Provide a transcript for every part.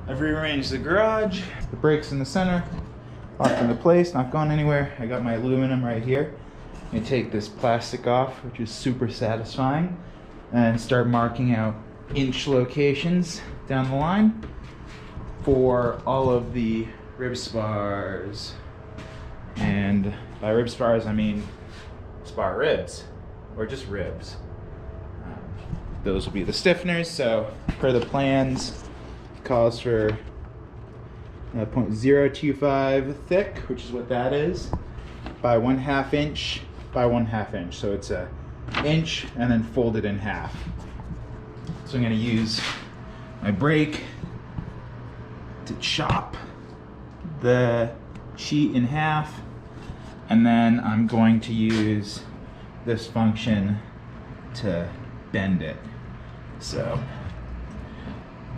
I've rearranged the garage. The brakes in the center, locked into place, not going anywhere. I got my aluminum right here. I'm gonna take this plastic off, which is super satisfying, and start marking out inch locations down the line for all of the rib spars. And by rib spars, I mean spar ribs, or just ribs. Those will be the stiffeners. So per the plans, calls for 0.025 thick, which is what that is, by 1/2 inch by 1/2 inch. So it's a inch and then folded in half. So I'm going to use my brake to chop the sheet in half, and then I'm going to use this function to bend it. So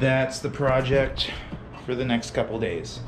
that's the project for the next couple days.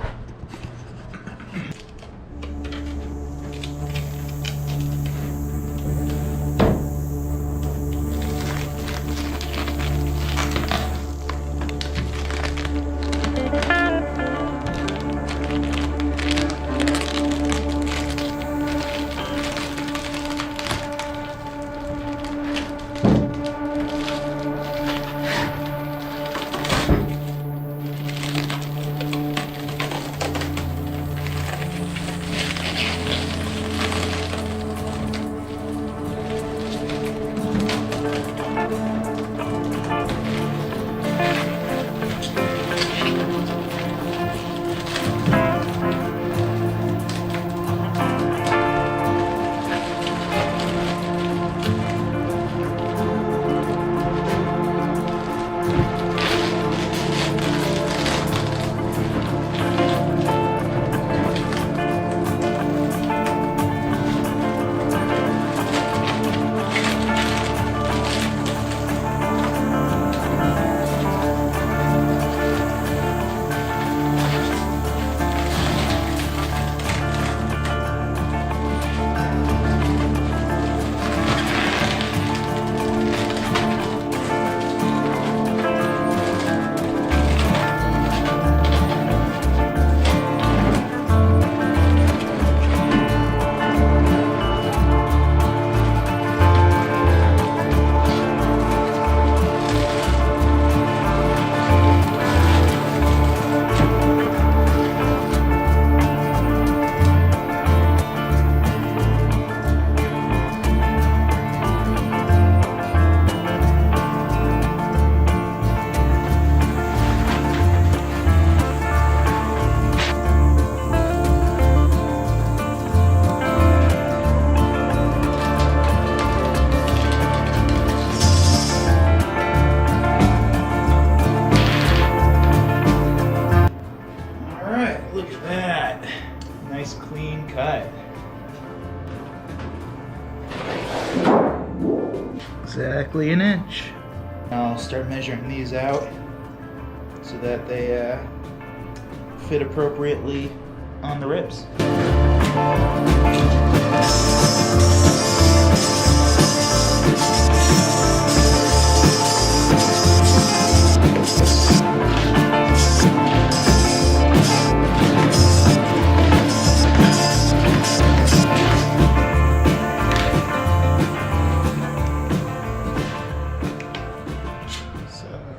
Exactly an inch. I'll start measuring these out so that they fit appropriately on the ribs.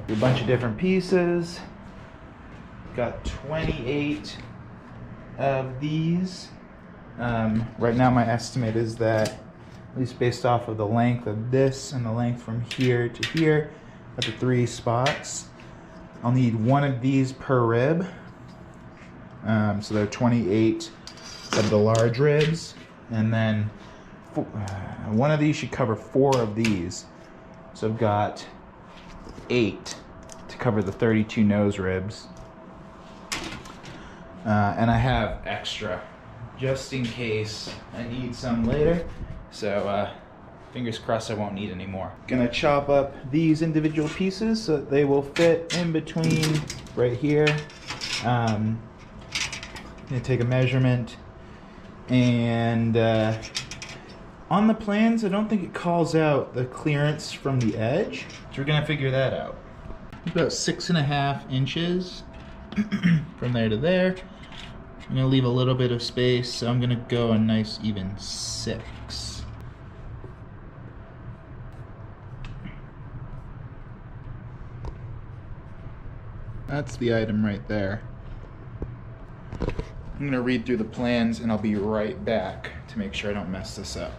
A bunch of different pieces. Got 28 of these. Right now my estimate is that, at least based off of the length of this and the length from here to here at the 3 spots, I'll need one of these per rib. So there are 28 of the large ribs, and then one of these should cover 4 of these. So I've got 8 to cover the 32 nose ribs. And I have extra just in case I need some later. So fingers crossed I won't need any more. Gonna chop up these individual pieces so that they will fit in between right here. Gonna take a measurement, and on the plans I don't think it calls out the clearance from the edge, so we're gonna figure that out. About 6.5 inches from there to there. I'm gonna leave a little bit of space, so I'm gonna go a nice even 6. That's the item right there. I'm gonna read through the plans and I'll be right back to make sure I don't mess this up.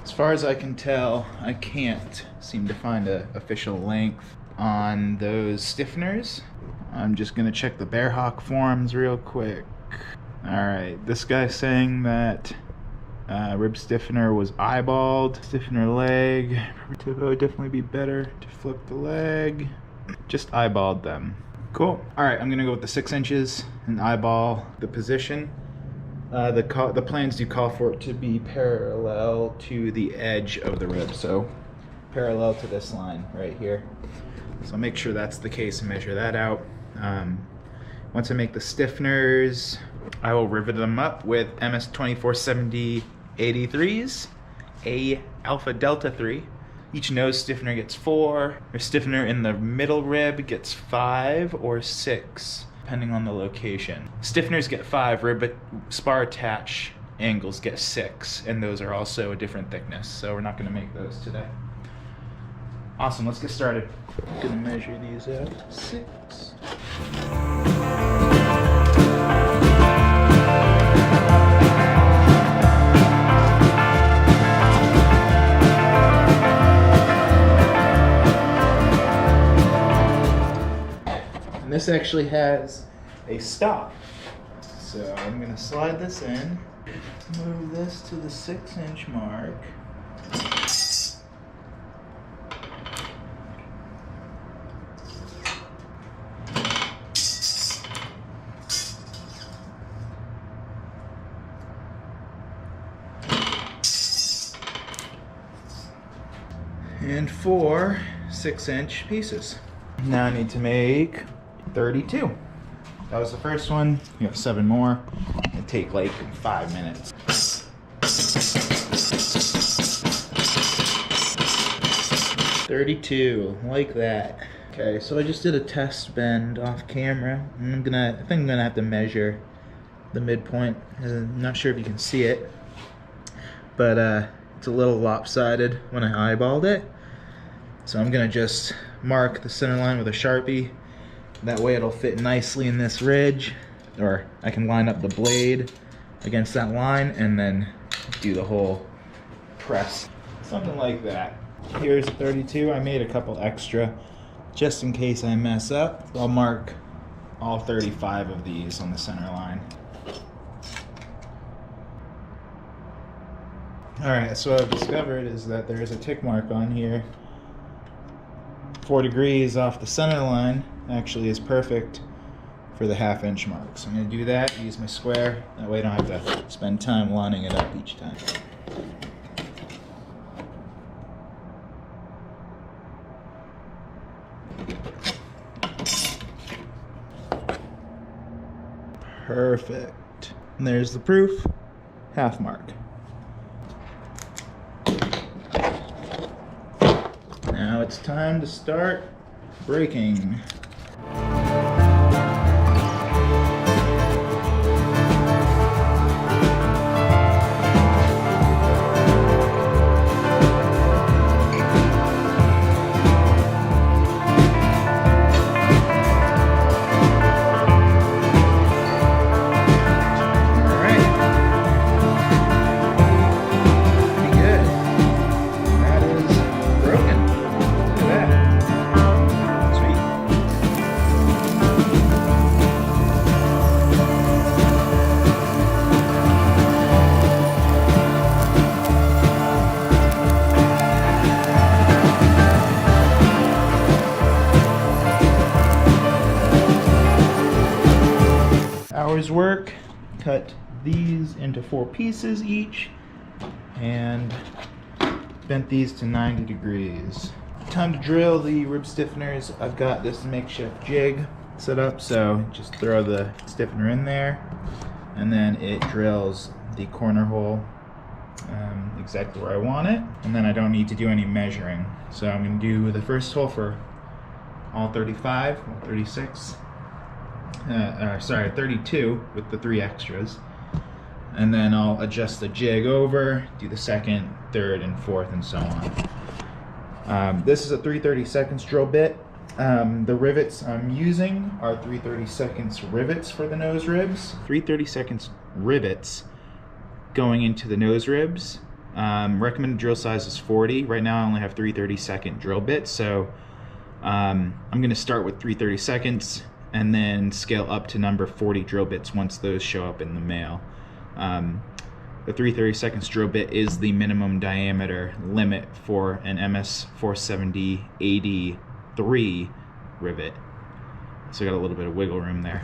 As far as I can tell, I can't seem to find an official length on those stiffeners. I'm just gonna check the Bearhawk forums real quick. Alright, this guy's saying that rib stiffener was eyeballed. Stiffener leg, would definitely be better to flip the leg. Just eyeballed them. Cool. Alright, I'm gonna go with the 6 inches and eyeball the position. The plans do call for it to be parallel to the edge of the rib, so parallel to this line right here. So make sure that's the case and measure that out. Once I make the stiffeners, I will rivet them up with MS-2470 83s, A Alpha Delta 3. Each nose stiffener gets 4, or stiffener in the middle rib gets 5 or 6, depending on the location. Stiffeners get 5, rivet spar attach angles get 6, and those are also a different thickness, so we're not going to make those today. Awesome, let's get started. I'm going to measure these out. 6. And this actually has a stop. So I'm going to slide this in, move this to the 6-inch mark. And 4 6-inch pieces. Now I need to make 32. That was the first one. We got 7 more. It'd take like 5 minutes. $32, like that. Okay, so I just did a test bend off camera. And I think I'm gonna have to measure the midpoint. I'm not sure if you can see it, but it's a little lopsided when I eyeballed it. So I'm gonna just mark the center line with a Sharpie. That way it'll fit nicely in this ridge, or I can line up the blade against that line and then do the whole press. Something like that. Here's 32. I made a couple extra just in case I mess up. I'll mark all 35 of these on the center line. Alright, so what I've discovered is that there's a tick mark on here. 4 degrees off the center line actually is perfect for the 1/2-inch mark. So I'm going to do that, use my square. That way I don't have to spend time lining it up each time. Perfect. And there's the proof, 1/2 mark. Now it's time to start breaking. Hours work, cut these into 4 pieces each, and bent these to 90 degrees. Time to drill the rib stiffeners. I've got this makeshift jig set up, so just throw the stiffener in there, and then it drills the corner hole exactly where I want it, and then I don't need to do any measuring. So I'm going to do the first hole for all 35, all 36. Sorry, 32 with the 3 extras. And then I'll adjust the jig over, do the 2nd, 3rd, and 4th, and so on. This is a 3/32 drill bit. The rivets I'm using are 3/32 rivets for the nose ribs. 3/32 rivets going into the nose ribs. Recommended drill size is 40. Right now I only have 3/32 drill bits, so I'm going to start with 3/32 and then scale up to number 40 drill bits once those show up in the mail. The 3/32 drill bit is the minimum diameter limit for an MS470 AD3 rivet. So I got a little bit of wiggle room there.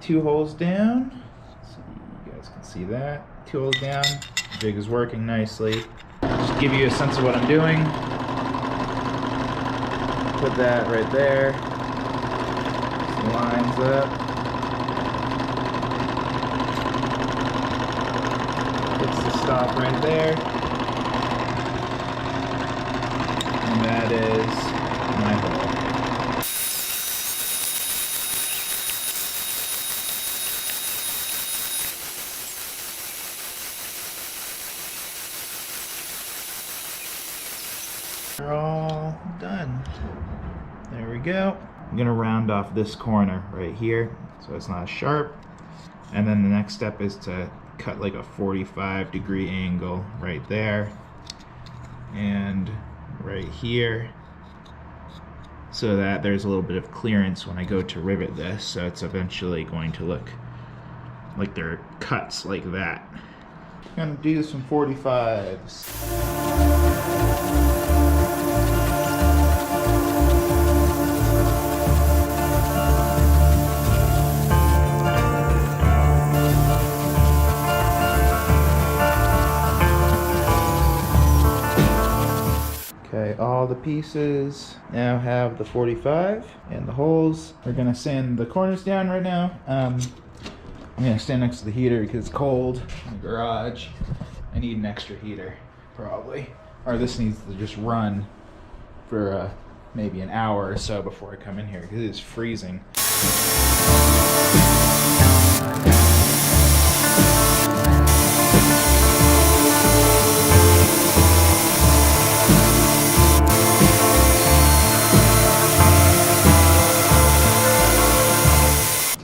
Two holes down, so you guys can see that. 2 holes down, the jig is working nicely. Just give you a sense of what I'm doing. Put that right there. Just lines up. Hits the stop right there. And that is my hole. They're all done. There we go. I'm gonna round off this corner right here so it's not sharp. And then the next step is to cut like a 45-degree angle right there and right here so that there's a little bit of clearance when I go to rivet this, so it's eventually going to look like there are cuts like that. I'm gonna do some 45s. Okay, all the pieces now have the 45 and the holes. We're gonna sand the corners down right now. I'm gonna stand next to the heater because it's cold in the garage. I need an extra heater, probably. Or this needs to just run for maybe an hour or so before I come in here because it is freezing.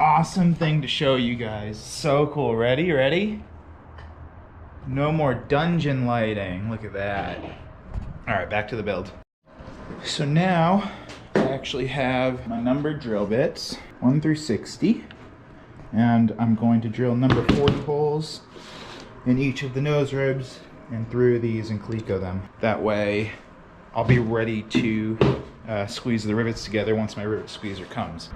Awesome thing to show you guys. So cool. Ready? No more dungeon lighting. Look at that. Alright, back to the build. So now I actually have my numbered drill bits, 1 through 60. And I'm going to drill number 40 holes in each of the nose ribs and through these and cleco them. That way I'll be ready to squeeze the rivets together once my rivet squeezer comes.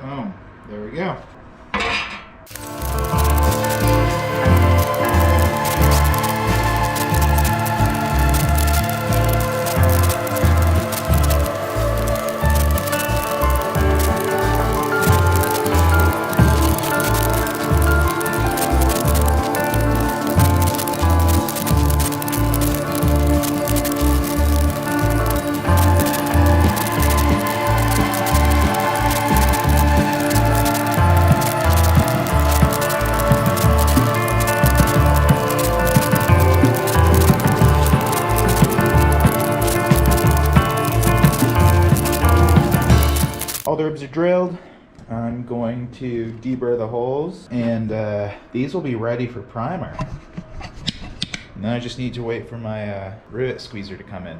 Boom. There we go. all the ribs are drilled. I'm going to deburr the holes, and these will be ready for primer. And then I just need to wait for my rivet squeezer to come in.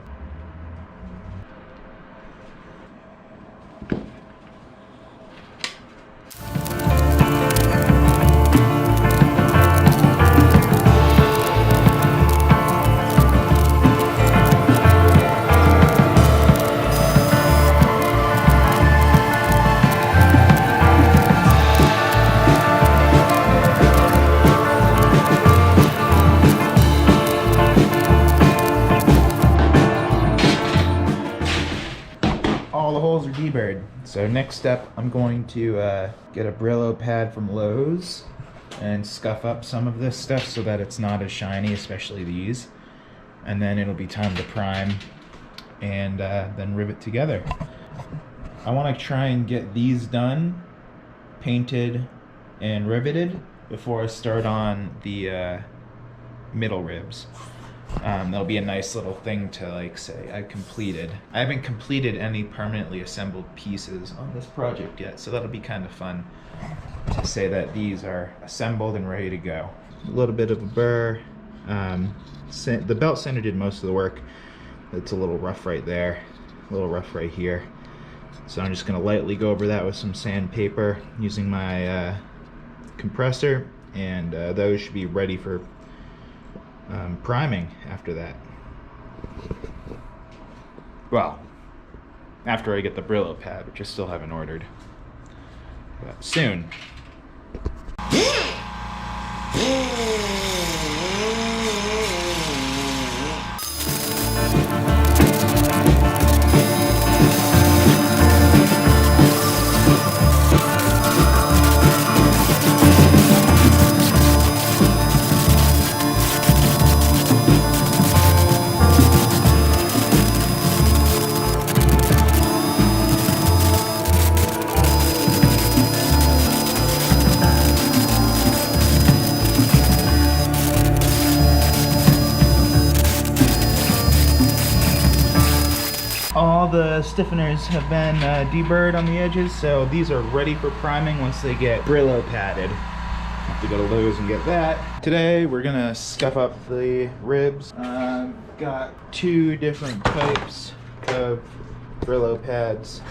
All the holes are deburred. So next step, I'm going to get a Brillo pad from Lowe's and scuff up some of this stuff so that it's not as shiny, especially these. And then it'll be time to prime and then rivet together. I want to try and get these done, painted and riveted before I start on the middle ribs. That'll be a nice little thing to like say I completed. I haven't completed any permanently assembled pieces on this project yet, so that'll be kind of fun to say that these are assembled and ready to go. A little bit of a burr. The belt sander did most of the work. It's a little rough right there, a little rough right here. So I'm just gonna lightly go over that with some sandpaper using my compressor, and those should be ready for priming after that. Well, after I get the Brillo pad, which I still haven't ordered, but soon. All the stiffeners have been deburred on the edges, so these are ready for priming once they get Brillo padded. Have to go to Lowe's and get that. Today we're gonna scuff up the ribs. Got two different types of Brillo pads.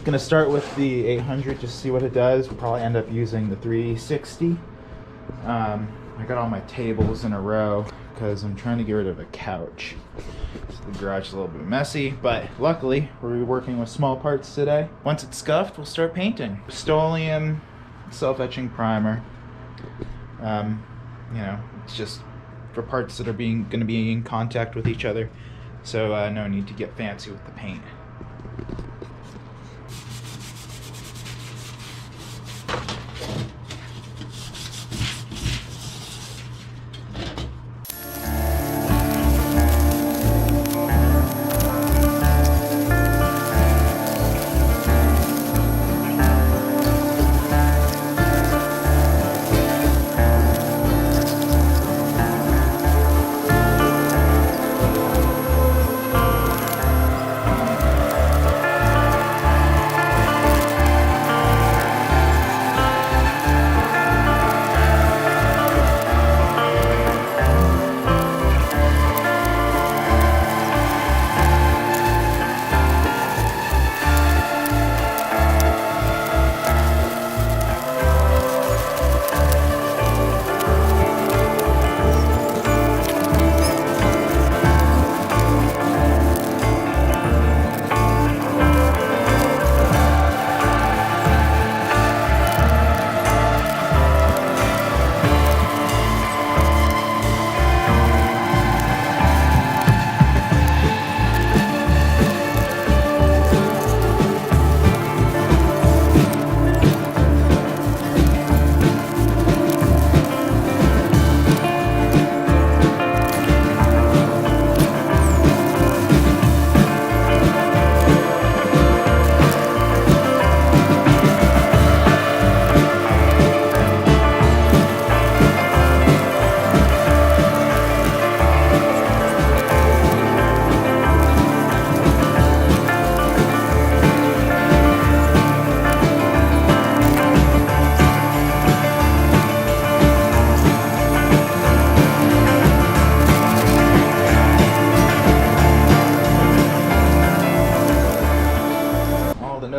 Gonna start with the 800 just to see what it does. We'll probably end up using the 360. I got all my tables in a row because I'm trying to get rid of a couch. So the garage is a little bit messy, but luckily we're working with small parts today. Once it's scuffed, we'll start painting. Rust-Oleum self-etching primer. You know, it's just for parts that are going to be in contact with each other. So no need to get fancy with the paint.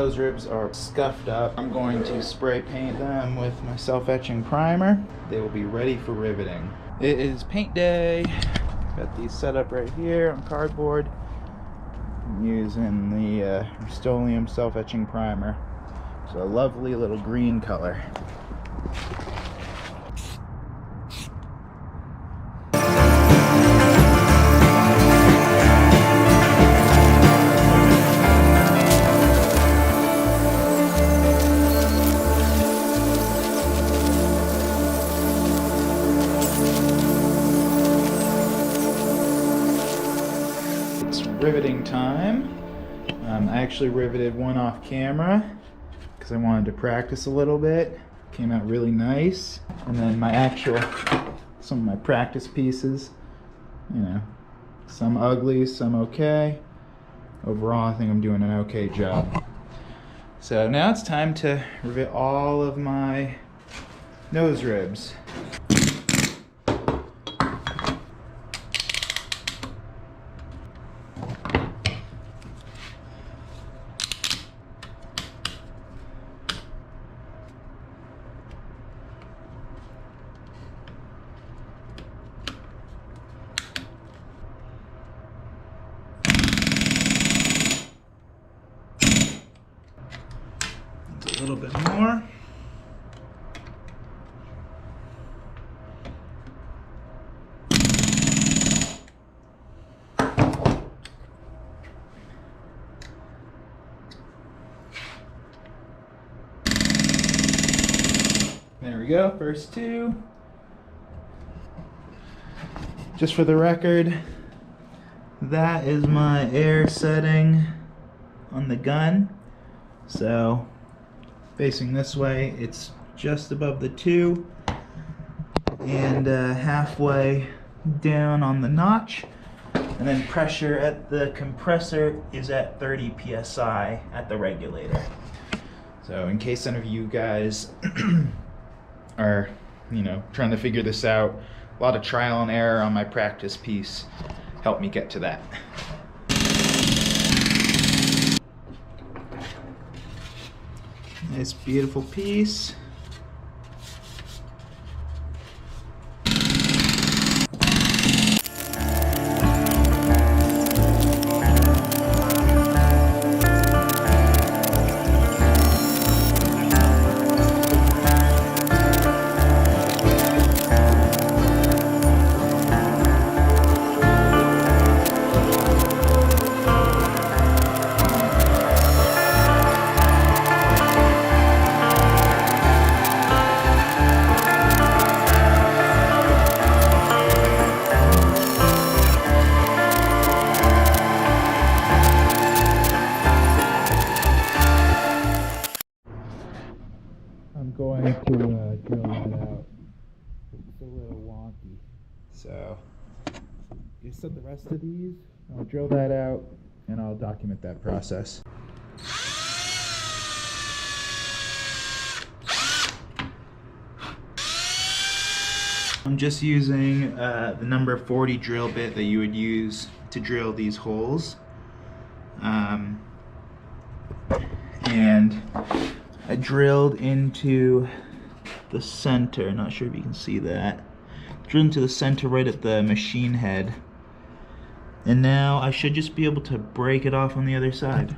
nose ribs are scuffed up. I'm going to spray paint them with my self-etching primer. They will be ready for riveting. It is paint day. Got these set up right here on cardboard. I'm using the Rust-Oleum self-etching primer. So a lovely little green color. Riveting time. I actually riveted one off camera because I wanted to practice a little bit. Came out really nice. And then some of my practice pieces, you know, some ugly, some okay. Overall, I think I'm doing an okay job. So now it's time to rivet all of my nose ribs. A little bit more. There we go, first two. Just for the record, that is my air setting on the gun. So facing this way, it's just above the 2 and halfway down on the notch. And then pressure at the compressor is at 30 psi at the regulator. So in case any of you guys are, you know, trying to figure this out, a lot of trial and error on my practice piece helped me get to that. Nice, beautiful piece. I'm going to drill that out. It's a little wonky. So, you set the rest of these, I'll drill that out, and I'll document that process. I'm just using the number 40 drill bit that you would use to drill these holes. And I drilled into the center, not sure if you can see that. Drilled into the center right at the machine head. And now I should just be able to break it off on the other side.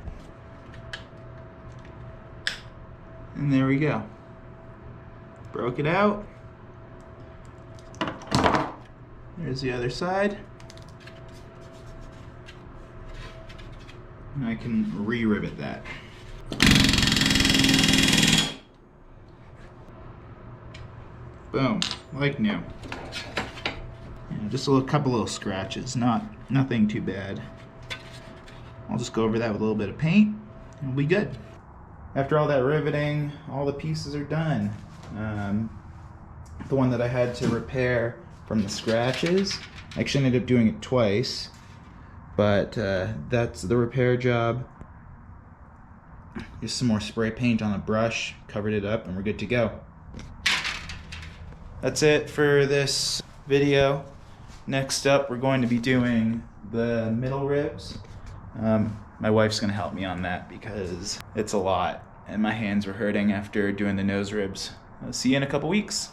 And there we go. Broke it out. There's the other side. And I can re-rivet that. Boom, like new. Yeah, just a couple little scratches, nothing too bad. I'll just go over that with a little bit of paint, and we'll be good. After all that riveting, all the pieces are done. The one that I had to repair from the scratches, I actually ended up doing it twice, but that's the repair job. Just some more spray paint on a brush, covered it up, and we're good to go. That's it for this video. Next up, we're going to be doing the middle ribs. my wife's gonna help me on that because it's a lot and my hands were hurting after doing the nose ribs. I'll see you in a couple weeks.